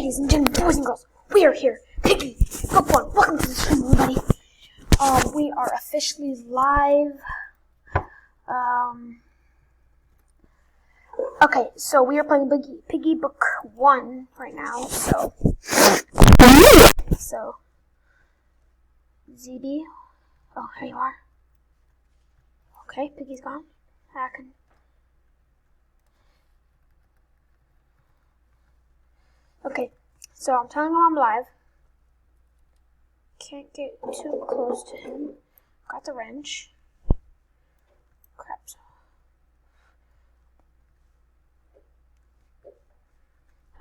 Ladies and gentlemen, boys and girls, we are here. Piggy, good one. Welcome to the stream, everybody. We are officially live. Okay, so we are playing Piggy Book 1 right now, so, ZB, oh, here you are. Okay, Piggy's gone. Okay, so I'm telling him I'm live. Can't get too close to him. Got the wrench. Crap.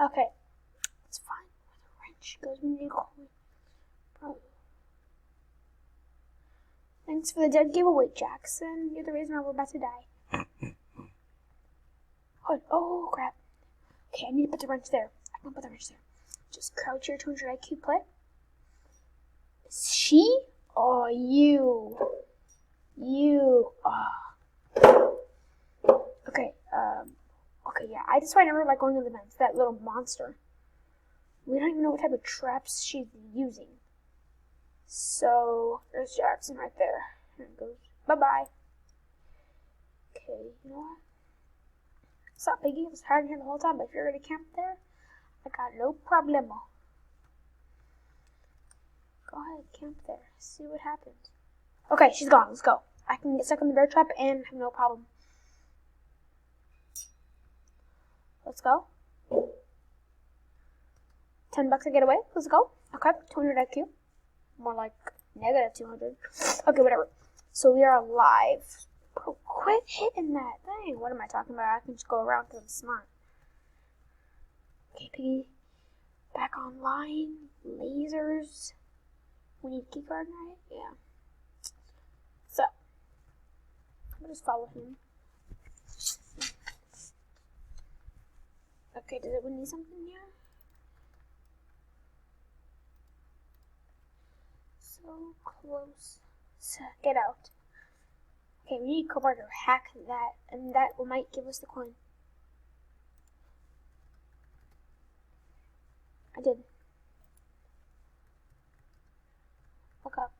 Okay, it's fine. Where the wrench goes, we need to call it. Thanks for the dead giveaway, Jackson. You're the reason why we're about to die. Oh, crap. Okay, I need to put the wrench there. I'm gonna put the wrench there. Just crouch your 200 IQ play. She? Oh, you. Okay, yeah. I just find I never like going to the vents. That little monster. We don't even know what type of traps she's using. So, there's Jackson right there. Here it goes. Bye-bye. Okay, you know what? What's up, Piggy? I was hiding here the whole time, but if you're gonna camp there, I got no problemo. Go ahead, camp there. See what happens. Okay, she's gone. Let's go. I can get stuck in the bear trap and have no problem. Let's go. $10 to get away. Let's go. Okay, 200 IQ. More like negative 200. Okay, whatever. So we are live. Bro, quit hitting that thing. What am I talking about? I can just go around because I'm smart. Okay, Piggy. Back online. Lasers. We need a key card, right? Yeah. So, I'll just follow him. Okay, does it need something here? So close. So, get out. Okay, we need a card to hack that, and that might give us the coin. I did. Look up.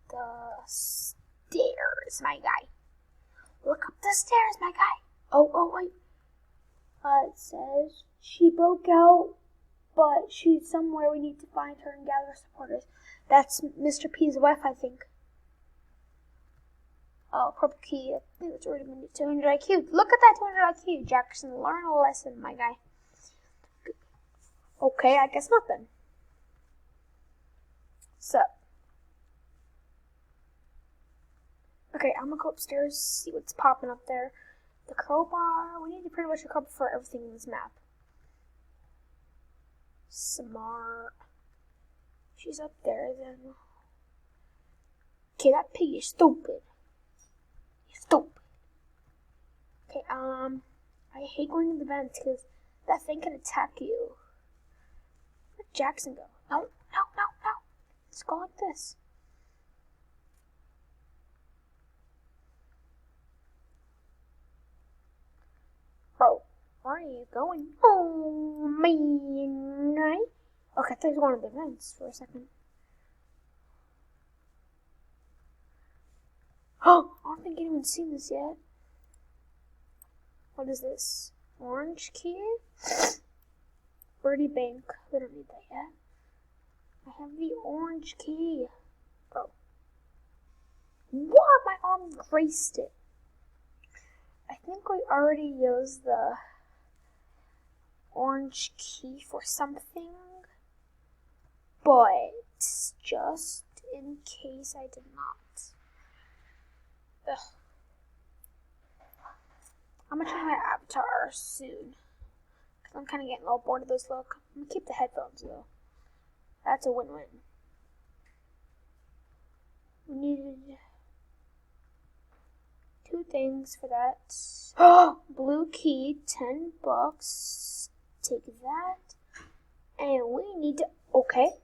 The stairs, my guy. Look up the stairs, my guy. Oh, wait. It says she broke out, but she's somewhere. We need to find her and gather supporters. That's Mr. P's wife, I think. Oh, purple key. I think it's already been 200 IQ. Look at that 200 IQ, Jackson. Learn a lesson, my guy. Okay, I guess not then. So. Okay, I'm gonna go upstairs, see what's popping up there. The crowbar. We need to pretty much recover for everything in this map. Smart. She's up there then. Okay, that pig is stupid. Okay, I hate going to the vents because that thing can attack you. Where'd Jackson go? No. Let's go like this. Bro, where are you going? Oh, man. Okay, I thought he was going to the vents for a second. Oh, I don't think anyone's seen this yet. What is this? Orange key? Birdie Bank. We don't need that yet. I have the orange key. Bro. What? My arm graced it. I think we already used the orange key for something. But just in case I did not. Ugh. I'm gonna change my avatar soon. Because I'm kind of getting a little bored of this look. I'm gonna keep the headphones though. That's a win-win. We needed 2 things for that. Oh, blue key, $10. Take that. And we need to... Okay,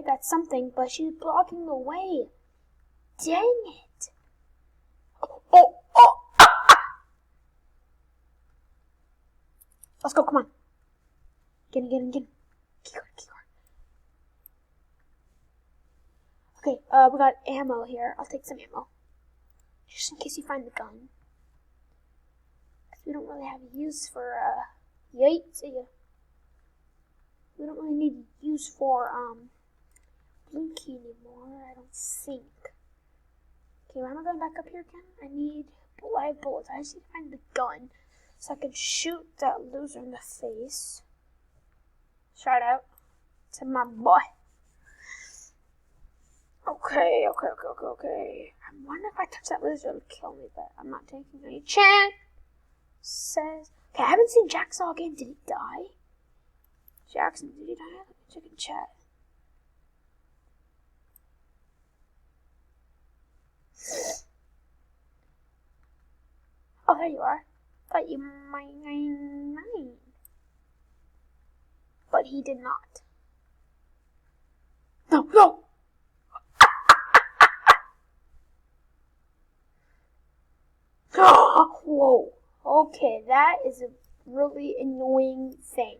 that's something, but she's blocking the way. Dang it. Oh. Let's go, come on. Get him. Keycard. Okay, we got ammo here. I'll take some ammo. Just in case you find the gun. Because we don't really have use for, yikes. We don't really need use for, blue key anymore, I don't think. Okay, why am I going back up here again? I need live bullets. I just need to find the gun so I can shoot that loser in the face. Shout out to my boy. Okay. I wonder if I touch that loser, it'll kill me, but I'm not taking any chances. Okay, I haven't seen Jackson again. Did he die? Jackson, did he die? Let me check in chat. Oh, there you are. Thought you might. But he did not. No! Whoa. Okay, that is a really annoying thing.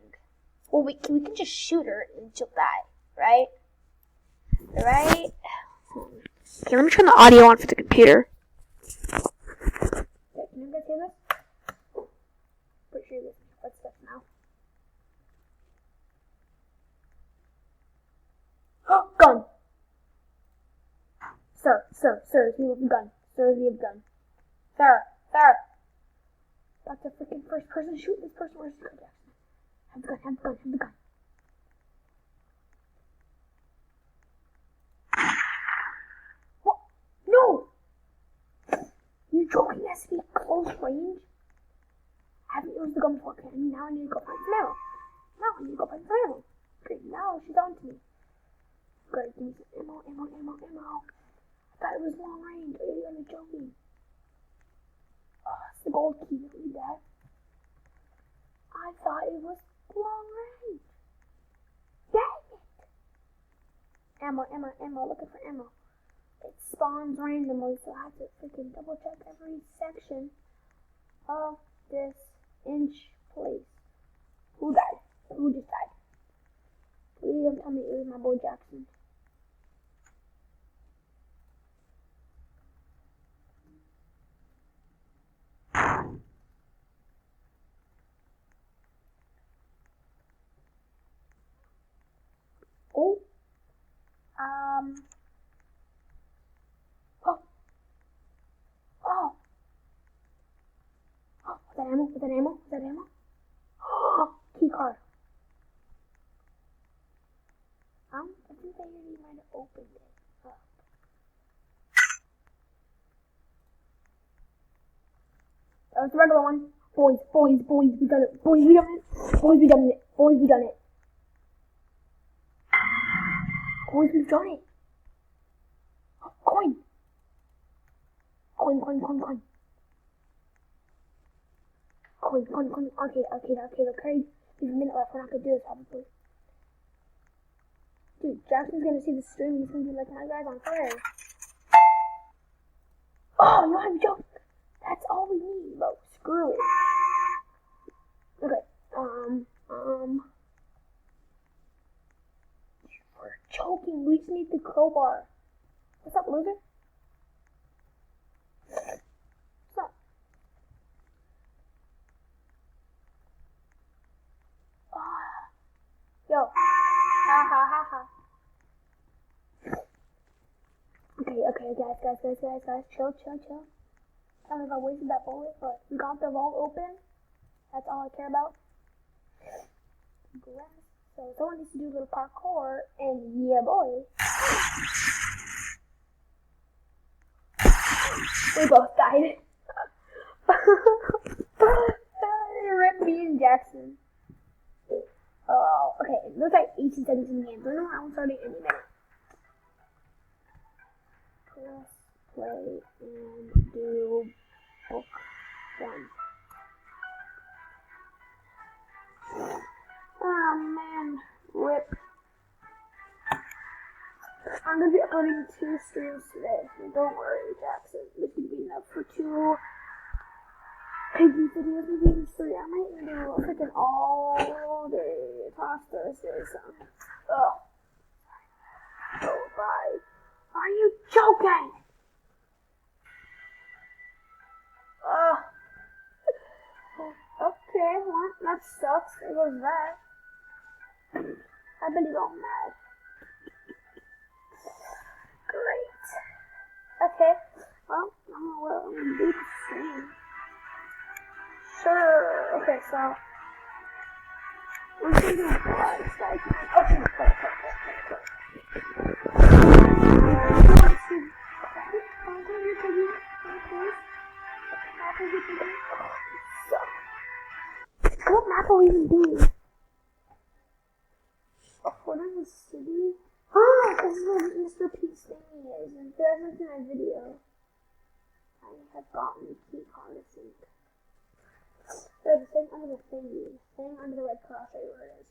Well, we can just shoot her and she'll die, right? Right? Okay, let me turn the audio on for the computer. Okay, can you guys hear this? Pretty sure this is footsteps now. Oh, gun! Sir, we have a gun. Sir. That's a freaking first person. Shoot this person. Where's the gun? Have the gun. What? No! You joking? It has to be close range? I haven't used the gun before. Okay, now I need to go find some ammo. Great, now she's on to me. Great, give me some ammo. I thought it was long range. Are you gonna joking? Oh, it's the gold key. Don't need that. I thought it was long range. Dang it! Ammo. Looking for ammo. It spawns randomly, so I have to freaking double check every section of this inch place. Who died? Who just died? Please don't tell me it was my boy Jackson. Oh. Was that ammo? Key card. I think I already might have opened it up. That was the regular one. Boys, we done it. Boys, we done it. Boys, we've done it. Coin. Arcade. There's a minute left. We're not gonna do this, probably. Dude, Jackson's gonna see the stream and he's gonna be like, my guy's on fire. Oh, you want to joke? That's all we need, bro. Screw it. Okay. We're choking. We just need the crowbar. What's up, loser? What's up? Yo. Ha. Okay, guys. Chill. I don't know if I wasted that bullet, but we got the vault open. That's all I care about. So someone needs to do a little parkour, and yeah, boy. We both died. Rip me and Jackson. Oh, okay. It looks like 18 seconds in the game. So I know I'm starting any minute. Press play and do book 1. Oh man, rip. I'm gonna be uploading 2 streams today. So don't worry, Jackson. This could be enough for 2 piggy videos, maybe even 3. I might even do freaking all day across Thursday, so. Oh, bye. Are you joking? Okay, well, that sucks. There goes that. I bet he's all mad. Great. Okay, well, I don't know what I'm gonna do to stream. Sure. Okay, so we're gonna do a live strike. Okay, play. What map are we even doing? What in the city? Oh, this is what Mr. Pete's thingy is. And that's in my video. I have gotten the key card, I think. There's a thing under the thingy. The thing under the red cross, I where it is.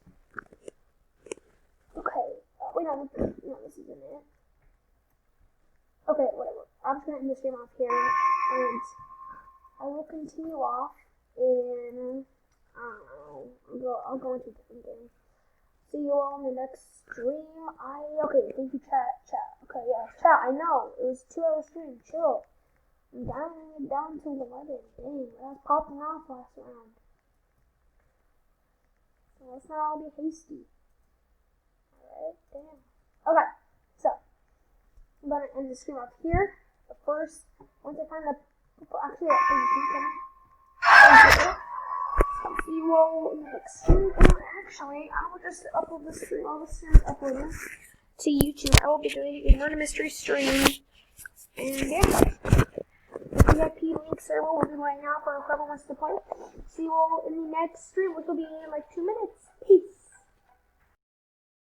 Okay. Wait, no, this isn't it. Okay, whatever. I'm just gonna end the stream off here, and I will continue off in, I don't know, I'll go into a different game. See you all in the next stream. Okay, thank you, chat. Okay, yeah, chat, I know, it was a 2-hour stream, chill. I'm down to 11, dang, I was popping off last round. So let's not all be hasty. Alright, damn. Okay, so, I'm gonna end the stream off here. But first, once I find the people actually at see you all in the next stream. Or actually, I will just upload this stream. All the streams uploaded to YouTube. I will be doing a murder mystery stream. And yeah, the VIP link server will be right now for whoever wants to play. See you all in the next stream, which will be in like 2 minutes. Peace.